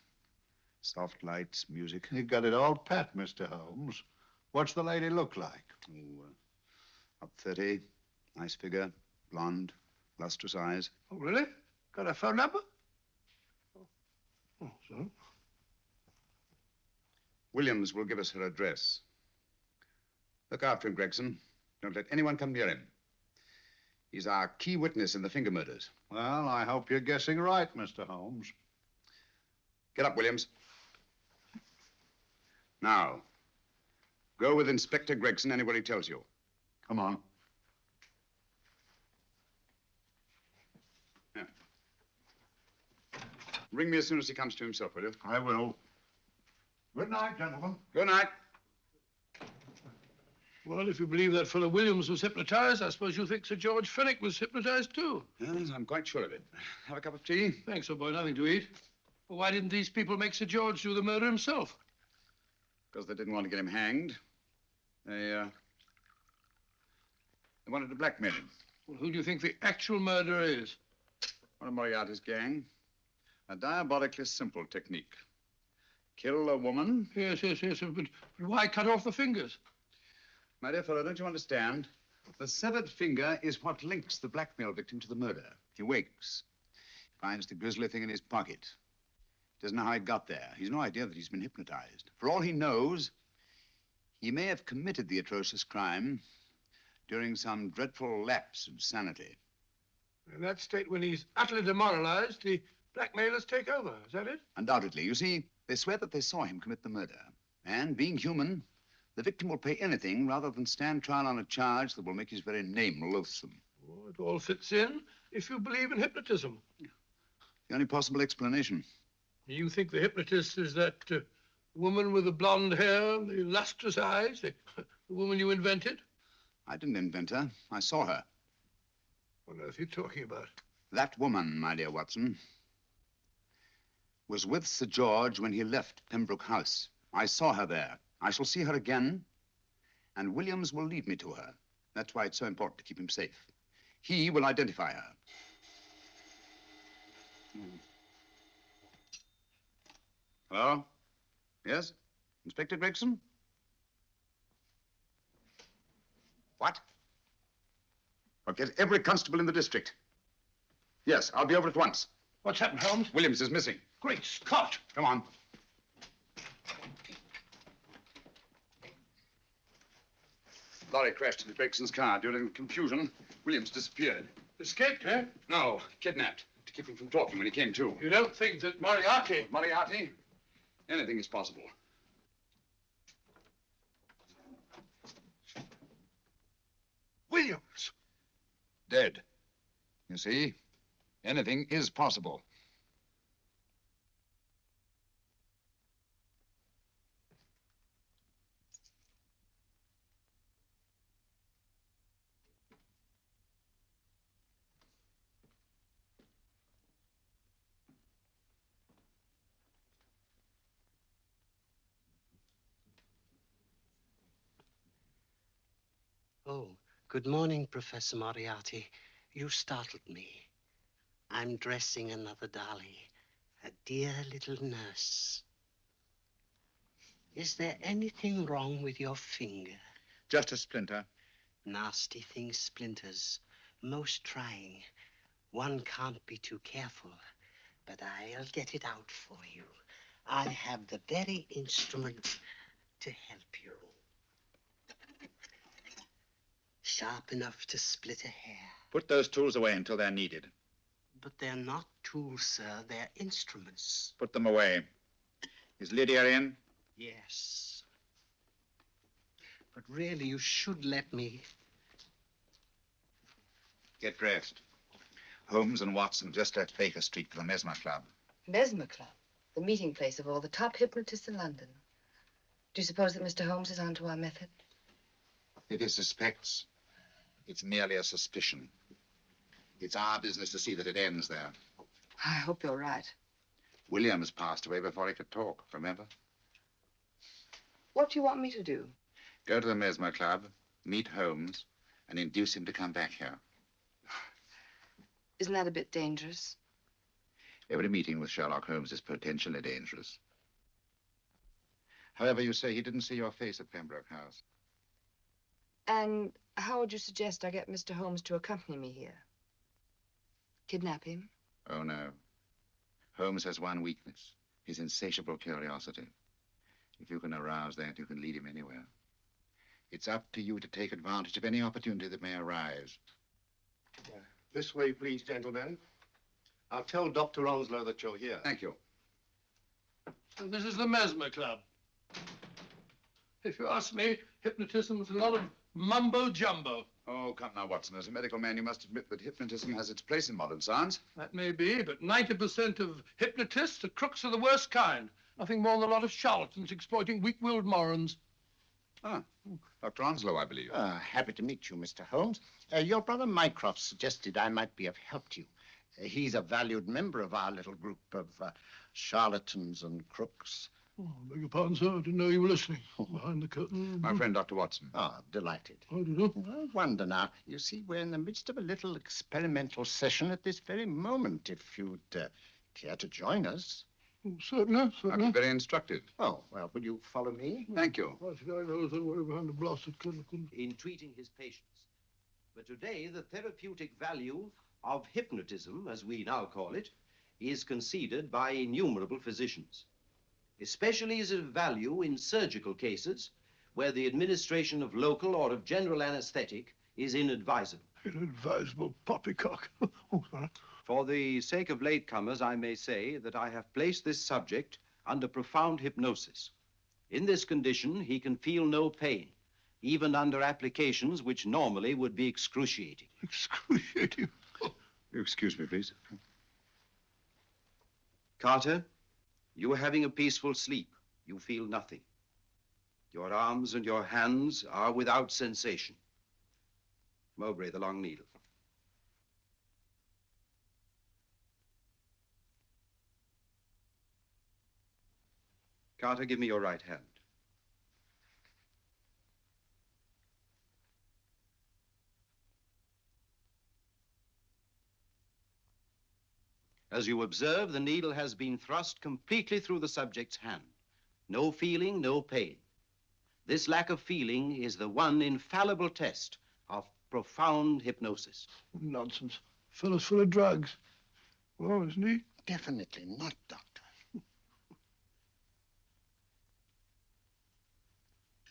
soft lights, music. You got it all pat, Mr. Holmes. What's the lady look like? Oh, up 30, nice figure, blonde, lustrous eyes. Oh, really? Got a phone number? Oh, so? Williams will give us her address. Look after him, Gregson. Don't let anyone come near him. He's our key witness in the finger murders. Well, I hope you're guessing right, Mr. Holmes. Get up, Williams. Now, go with Inspector Gregson anywhere he tells you. Come on. Yeah. Ring me as soon as he comes to himself, will you? I will. Good night, gentlemen. Good night. Well, if you believe that fellow Williams was hypnotized, I suppose you think Sir George Fenwick was hypnotized too. Yes, I'm quite sure of it. Have a cup of tea? Thanks, old boy. Nothing to eat. Well, why didn't these people make Sir George do the murder himself? Because they didn't want to get him hanged. They wanted to blackmail him. Well, who do you think the actual murderer is? One of Moriarty's gang. A diabolically simple technique. Kill a woman. Yes. But why cut off the fingers? My dear fellow, don't you understand? The severed finger is what links the blackmail victim to the murder. He wakes, finds the grisly thing in his pocket. Doesn't know how it got there. He's no idea that he's been hypnotized. For all he knows, he may have committed the atrocious crime during some dreadful lapse of sanity. In that state, when he's utterly demoralized, the blackmailers take over. Is that it? Undoubtedly. You see, they swear that they saw him commit the murder. And being human, the victim will pay anything rather than stand trial on a charge that will make his very name loathsome. Oh, it all fits in if you believe in hypnotism. The only possible explanation. You think the hypnotist is that woman with the blonde hair and the lustrous eyes, the woman you invented? I didn't invent her. I saw her. What on earth are you talking about? That woman, my dear Watson, was with Sir George when he left Pembroke House. I saw her there. I shall see her again, and Williams will lead me to her. That's why it's so important to keep him safe. He will identify her. Hello? Yes? Inspector Gregson? What? I'll get every constable in the district. Yes, I'll be over at once. What's happened, Holmes? Williams is missing. Great Scott! Come on. Lorry crashed into Gregson's car. During the confusion, Williams disappeared. Escaped, eh? No, kidnapped. To keep him from talking when he came to. You don't think that Moriarty... Moriarty? Anything is possible. Williams! Dead. You see, anything is possible. Oh, good morning, Professor Moriarty. You startled me. I'm dressing another dolly, a dear little nurse. Is there anything wrong with your finger? Just a splinter. Nasty thing, splinters. Most trying. One can't be too careful, but I'll get it out for you. I have the very instrument to help you. Sharp enough to split a hair. Put those tools away until they're needed. But they're not tools, sir. They're instruments. Put them away. Is Lydia in? Yes. But really, you should let me. Get dressed. Holmes and Watson just left Baker Street for the Mesmer Club. Mesmer Club, the meeting place of all the top hypnotists in London. Do you suppose that Mr. Holmes is onto our method? If he suspects, it's merely a suspicion. It's our business to see that it ends there. I hope you're right. Williams passed away before he could talk, remember? What do you want me to do? Go to the Mesmer Club, meet Holmes, and induce him to come back here. Isn't that a bit dangerous? Every meeting with Sherlock Holmes is potentially dangerous. However, you say he didn't see your face at Pembroke House. And how would you suggest I get Mr. Holmes to accompany me here? Kidnap him? Oh, no. Holmes has one weakness, his insatiable curiosity. If you can arouse that, you can lead him anywhere. It's up to you to take advantage of any opportunity that may arise. This way, please, gentlemen. I'll tell Dr. Onslow that you're here. Thank you. And this is the Mesmer Club. If you ask me, hypnotism is a lot of mumbo-jumbo. Oh, come now, Watson. As a medical man, you must admit that hypnotism has its place in modern science. That may be, but 90% of hypnotists are crooks of the worst kind. Nothing more than a lot of charlatans exploiting weak-willed morons. Ah, Dr. Onslow, I believe. Happy to meet you, Mr. Holmes. Your brother Mycroft suggested I might be of help to you. He's a valued member of our little group of charlatans and crooks. Oh, beg your pardon, sir. I didn't know you were listening. Behind the curtain. My friend, Dr. Watson. Ah, delighted. How do you know? I wonder now. You see, we're in the midst of a little experimental session at this very moment. If you'd care to join us. Oh, certainly, certainly. That'd be very instructive. Oh, well, will you follow me? Thank you. I should I know somewhere behind the blasted curtain. In treating his patients. But today, the therapeutic value of hypnotism, as we now call it, is conceded by innumerable physicians. Especially is it of value in surgical cases where the administration of local or of general anesthetic is inadvisable. Inadvisable poppycock. Oh, sorry. For the sake of latecomers, I may say that I have placed this subject under profound hypnosis. In this condition, he can feel no pain, even under applications which normally would be excruciating. Excruciating? Excuse me, please. Carter, you are having a peaceful sleep. You feel nothing. Your arms and your hands are without sensation. Mowbray, the long needle. Carter, give me your right hand. As you observe, the needle has been thrust completely through the subject's hand. No feeling, no pain. This lack of feeling is the one infallible test of profound hypnosis. Nonsense. Fellow's full of drugs. Well, isn't he? Definitely not, Doctor.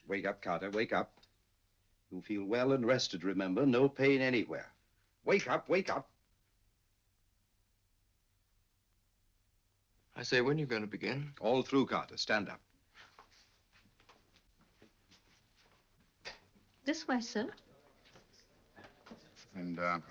Wake up, Carter, wake up. You feel well and rested, remember. No pain anywhere. Wake up, wake up. I say, when are you going to begin? All through, Carter. Stand up. This way, sir. And, are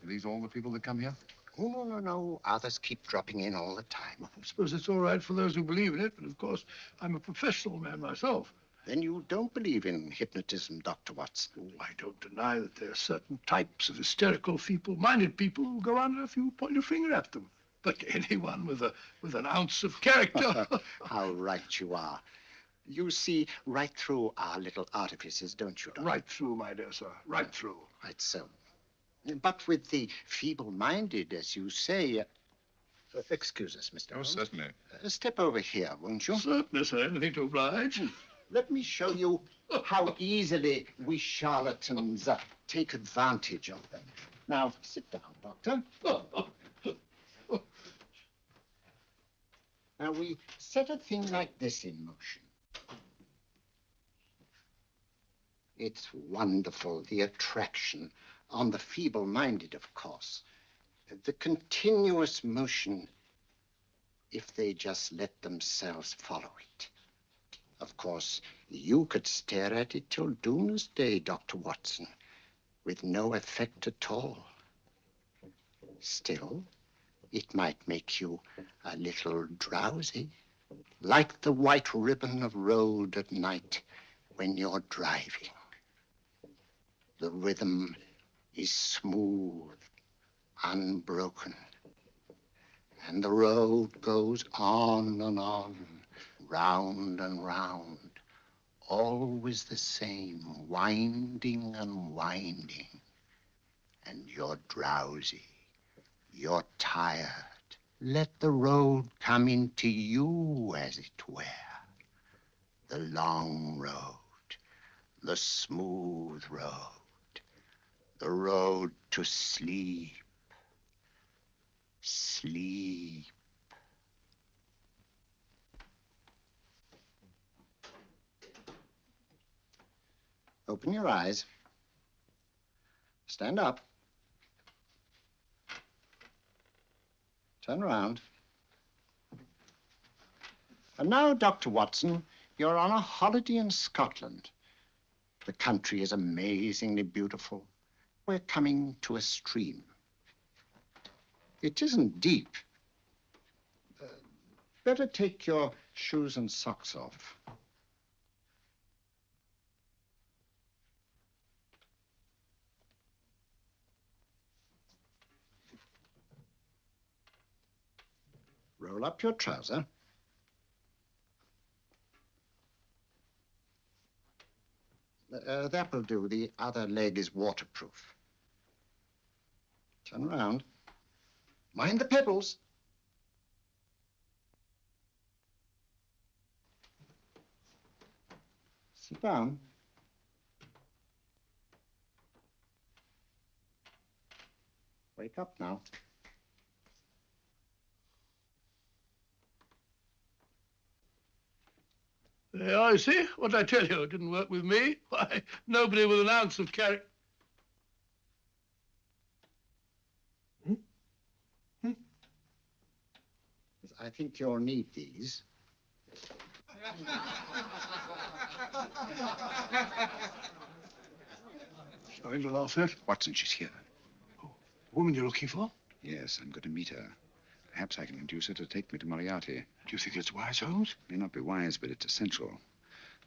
these all the people that come here? Oh, no. Others keep dropping in all the time. I suppose it's all right for those who believe in it, but of course, I'm a professional man myself. Then you don't believe in hypnotism, Dr. Watson? Oh, I don't deny that there are certain types of hysterical, feeble-minded people who go under if you point your finger at them. But anyone with an ounce of character... How right you are. You see right through our little artifices, don't you, Doctor? Right through, my dear sir. Right through. Right so. But with the feeble-minded, as you say... excuse us, Mr. Holmes. Certainly. Step over here, won't you? Certainly, sir. Anything to oblige. Let me show you how easily we charlatans take advantage of them. Now, sit down, Doctor. Now, we set a thing like this in motion. It's wonderful, the attraction on the feeble-minded, of course. The continuous motion, if they just let themselves follow it. Of course, you could stare at it till doomsday, Dr. Watson, with no effect at all. Still, it might make you a little drowsy, like the white ribbon of road at night when you're driving. The rhythm is smooth, unbroken, and the road goes on and on, round and round, always the same, winding and winding. And you're drowsy, you're tired. Let the road come into you, as it were. The long road, the smooth road, the road to sleep. Sleep. Open your eyes. Stand up. Turn around. And now, Dr. Watson, you're on a holiday in Scotland. The country is amazingly beautiful. We're coming to a stream. It isn't deep. Better take your shoes and socks off. Roll up your trouser. That will do. The other leg is waterproof. Turn around. Mind the pebbles. Sit down. Wake up now. There, I see. What did I tell you? It didn't work with me. Why, nobody with an ounce of character. I think you'll need these. Sorry to laugh at. Watson, she's here. Oh, the woman you're looking for? Yes, I'm going to meet her. Perhaps I can induce her to take me to Moriarty. Do you think it's wise, Holmes? May not be wise, but it's essential.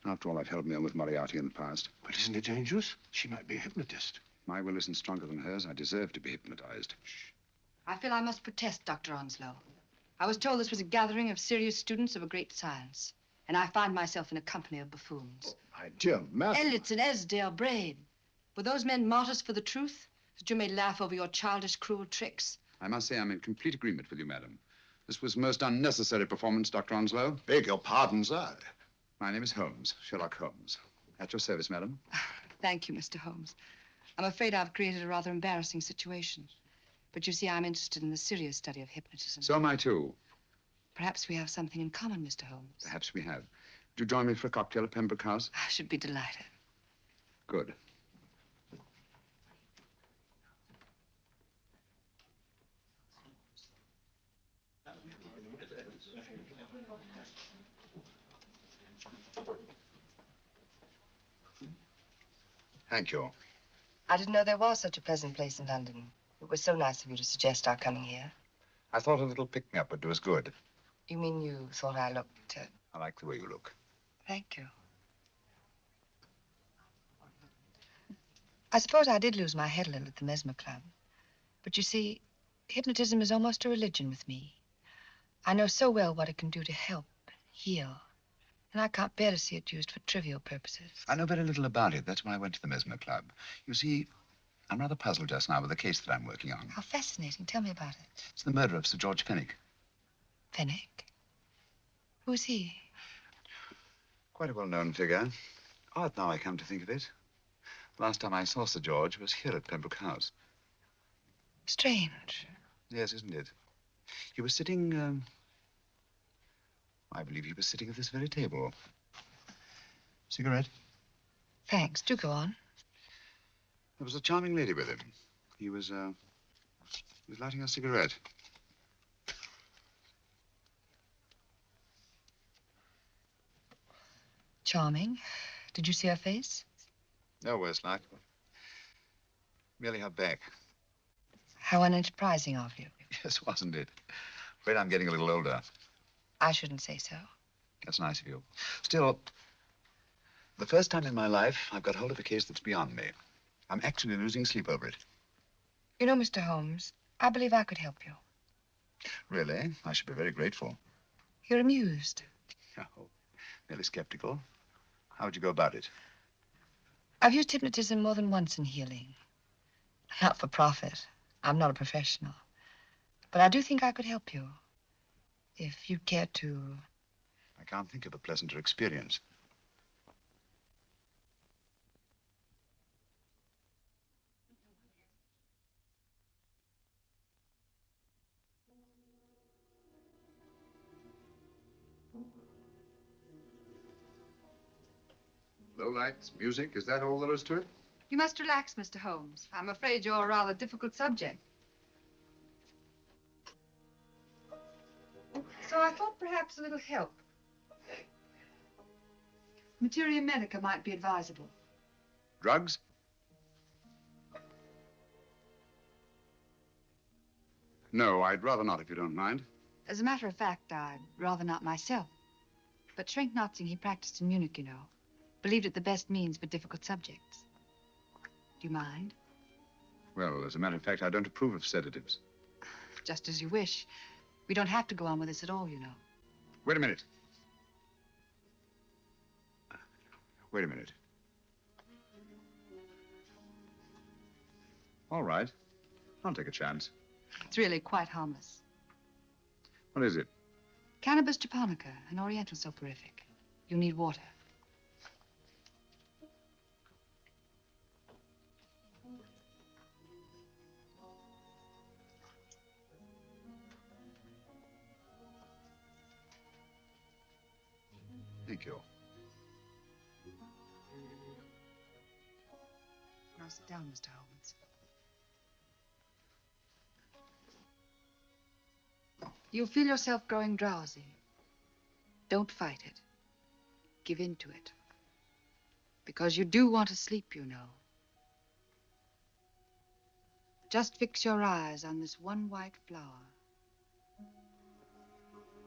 After all, I've held me on with Moriarty in the past. But isn't it dangerous? She might be a hypnotist. My will isn't stronger than hers. I deserve to be hypnotized. Shh. I feel I must protest, Dr. Onslow. I was told this was a gathering of serious students of a great science, and I find myself in a company of buffoons. Oh, my dear madam. Elliots and Esdale Braid. Were those men martyrs for the truth, that you may laugh over your childish, cruel tricks? I must say I'm in complete agreement with you, madam. This was most unnecessary performance, Dr. Onslow. Beg your pardon, sir. My name is Holmes, Sherlock Holmes. At your service, madam. Thank you, Mr. Holmes. I'm afraid I've created a rather embarrassing situation. But you see, I'm interested in the serious study of hypnotism. So am I, too. Perhaps we have something in common, Mr. Holmes. Perhaps we have. Would you join me for a cocktail at Pembroke House? I should be delighted. Good. Thank you. I didn't know there was such a pleasant place in London. It was so nice of you to suggest our coming here. I thought a little pick-me-up would do us good. You mean you thought I looked... I like the way you look. Thank you. I suppose I did lose my head a little at the Mesmer Club. But you see, hypnotism is almost a religion with me. I know so well what it can do to help, heal. And I can't bear to see it used for trivial purposes. I know very little about it. That's why I went to the Mesmer Club. You see, I'm rather puzzled just now with the case that I'm working on. How fascinating. Tell me about it. It's the murder of Sir George Fenwick. Fenwick? Who's he? Quite a well-known figure. Odd now I come to think of it. Last time I saw Sir George was here at Pembroke House. Strange. Yes, isn't it? He was sitting, I believe he was sitting at this very table. Cigarette? Thanks. Do go on. There was a charming lady with him. He was lighting a cigarette. Charming. Did you see her face? No worse luck. Merely her back. How unenterprising of you. Yes, wasn't it? Afraid I'm getting a little older. I shouldn't say so. That's nice of you. Still, the first time in my life, I've got hold of a case that's beyond me. I'm actually losing sleep over it. You know, Mr. Holmes, I believe I could help you. Really? I should be very grateful. You're amused. Oh, merely skeptical. How would you go about it? I've used hypnotism more than once in healing. Not for profit. I'm not a professional. But I do think I could help you. If you'd care to... I can't think of a pleasanter experience. Low lights, music, is that all there is to it? You must relax, Mr. Holmes. I'm afraid you're a rather difficult subject. So I thought perhaps a little help. Materia medica might be advisable. Drugs? No, I'd rather not, if you don't mind. As a matter of fact, I'd rather not myself. But Schrenk-Notzing, he practiced in Munich, you know. Believed it the best means for difficult subjects. Do you mind? Well, as a matter of fact, I don't approve of sedatives. Just as you wish. We don't have to go on with this at all, you know. Wait a minute. Wait a minute. All right. I'll take a chance. It's really quite harmless. What is it? Cannabis japonica, an oriental soporific. You need water. Thank you. Now sit down, Mr. Holmes. You'll feel yourself growing drowsy. Don't fight it. Give in to it. Because you do want to sleep, you know. Just fix your eyes on this one white flower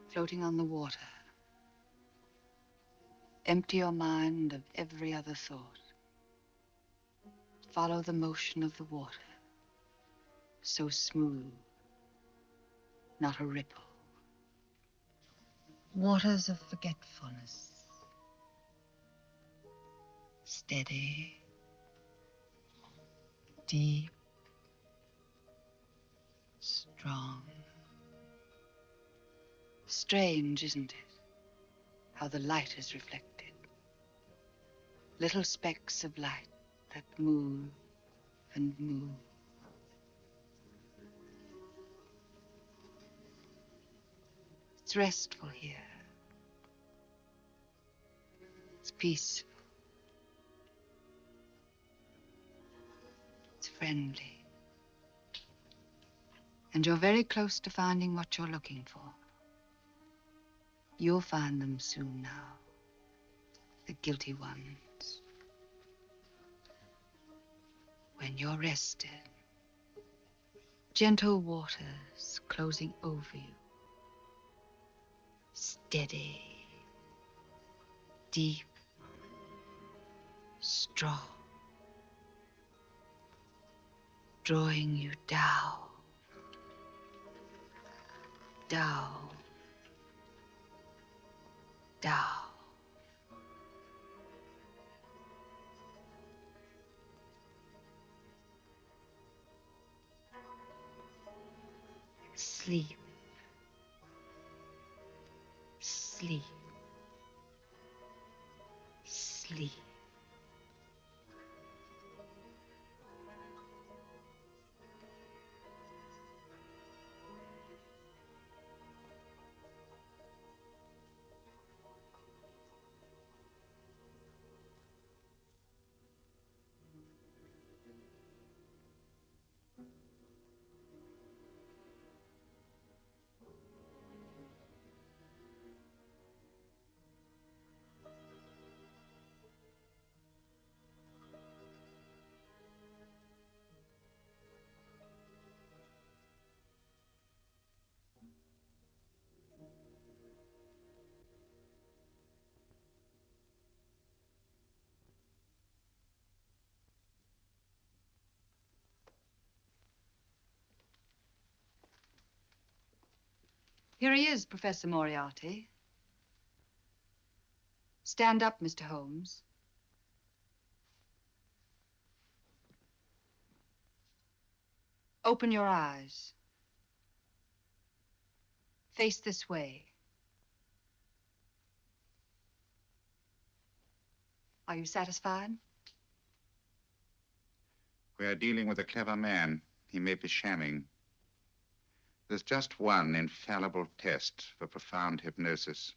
floating on the water. Empty your mind of every other thought. Follow the motion of the water. So smooth, not a ripple. Waters of forgetfulness. Steady, deep, strong. Strange, isn't it? How the light is reflected. Little specks of light that move and move. It's restful here. It's peaceful. It's friendly. And you're very close to finding what you're looking for. You'll find them soon now. The guilty ones. When you're rested, gentle waters closing over you. Steady, deep, strong. Drawing you down, down, down. Sleep. Sleep. Sleep. Here he is, Professor Moriarty. Stand up, Mr. Holmes. Open your eyes. Face this way. Are you satisfied? We are dealing with a clever man. He may be shamming. There's just one infallible test for profound hypnosis.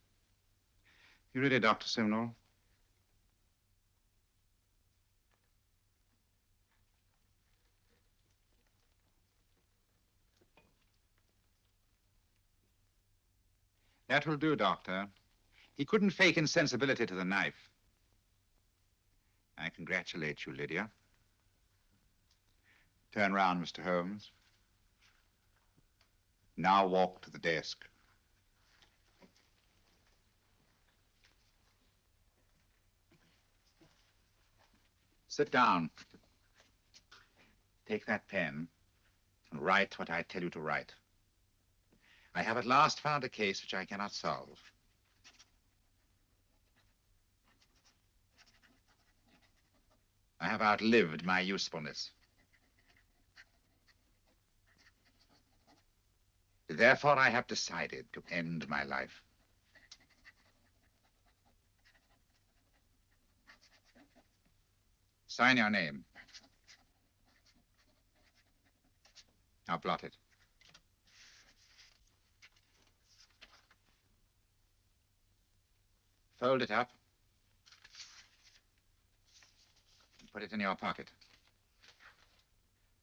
You ready, Dr. Simnel? That will do, Doctor. He couldn't fake insensibility to the knife. I congratulate you, Lydia. Turn round, Mr. Holmes. Now walk to the desk. Sit down. Take that pen and write what I tell you to write. I have at last found a case which I cannot solve. I have outlived my usefulness. Therefore, I have decided to end my life. Sign your name. Now blot it. Fold it up. And put it in your pocket.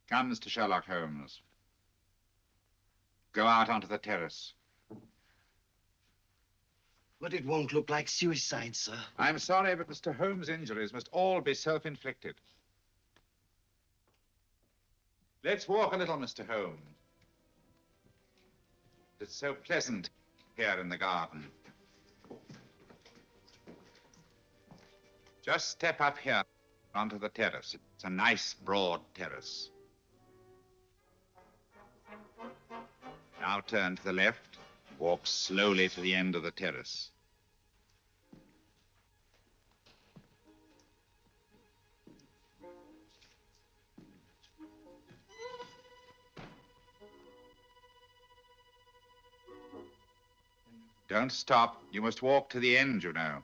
Come, Mr. Sherlock Holmes. Go out onto the terrace. But it won't look like suicide, sir. I'm sorry, but Mr. Holmes' injuries must all be self-inflicted. Let's walk a little, Mr. Holmes. It's so pleasant here in the garden. Just step up here onto the terrace. It's a nice, broad terrace. Now turn to the left. Walk slowly to the end of the terrace. Don't stop. You must walk to the end, you know.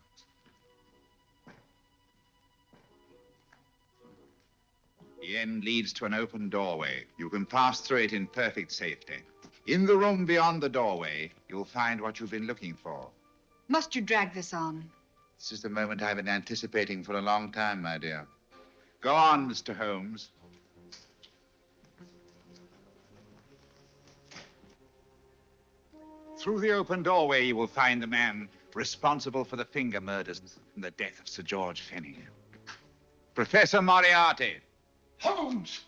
The end leads to an open doorway. You can pass through it in perfect safety. In the room beyond the doorway, you'll find what you've been looking for. Must you drag this on? This is the moment I've been anticipating for a long time, my dear. Go on, Mr. Holmes. Through the open doorway, you will find the man responsible for the finger murders and the death of Sir George Fenning. Professor Moriarty. Holmes!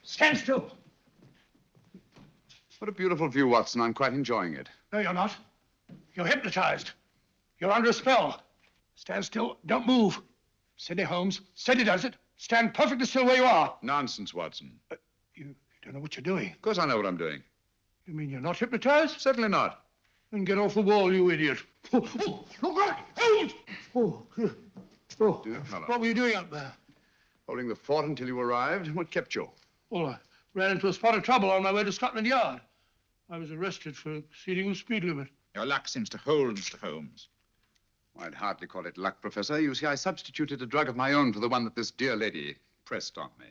Stand still. What a beautiful view, Watson. I'm quite enjoying it. No, you're not. You're hypnotized. You're under a spell. Stand still. Don't move. Steady, Holmes. Steady does it. Stand perfectly still where you are. Nonsense, Watson. You don't know what you're doing. Of course I know what I'm doing. You mean you're not hypnotized? Certainly not. Then get off the wall, you idiot. Oh, look out! Holmes! Dear fellow. What were you doing up there? Holding the fort until you arrived. What kept you? Well, I ran into a spot of trouble on my way to Scotland Yard. I was arrested for exceeding the speed limit. Your luck seems to hold, Mr. Holmes. I'd hardly call it luck, Professor. You see, I substituted a drug of my own for the one that this dear lady pressed on me.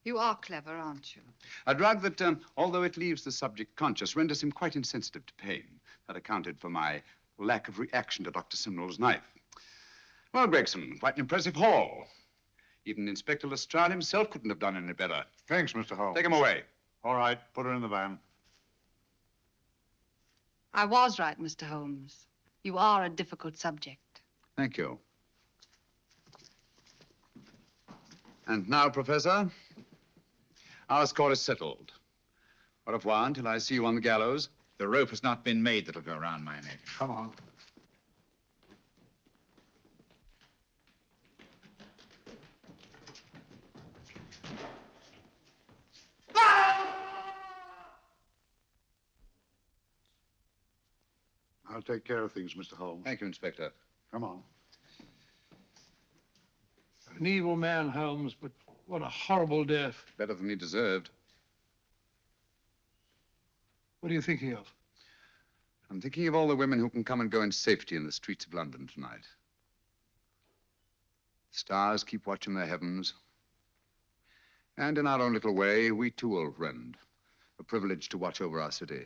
You are clever, aren't you? A drug that, although it leaves the subject conscious, renders him quite insensitive to pain. That accounted for my lack of reaction to Dr. Simnel's knife. Well, Gregson, quite an impressive haul. Even Inspector Lestrade himself couldn't have done any better. Thanks, Mr. Holmes. Take him away. All right, put her in the van. I was right, Mr. Holmes. You are a difficult subject. Thank you. And now, Professor, our score is settled. Au revoir until I see you on the gallows. The rope has not been made that'll go around my neck. Come on. I'll take care of things, Mr. Holmes. Thank you, Inspector. Come on. An evil man, Holmes, but what a horrible death. Better than he deserved. What are you thinking of? I'm thinking of all the women who can come and go in safety in the streets of London tonight. Stars keep watching the heavens. And in our own little way, we too, old friend, are privileged to watch over our city.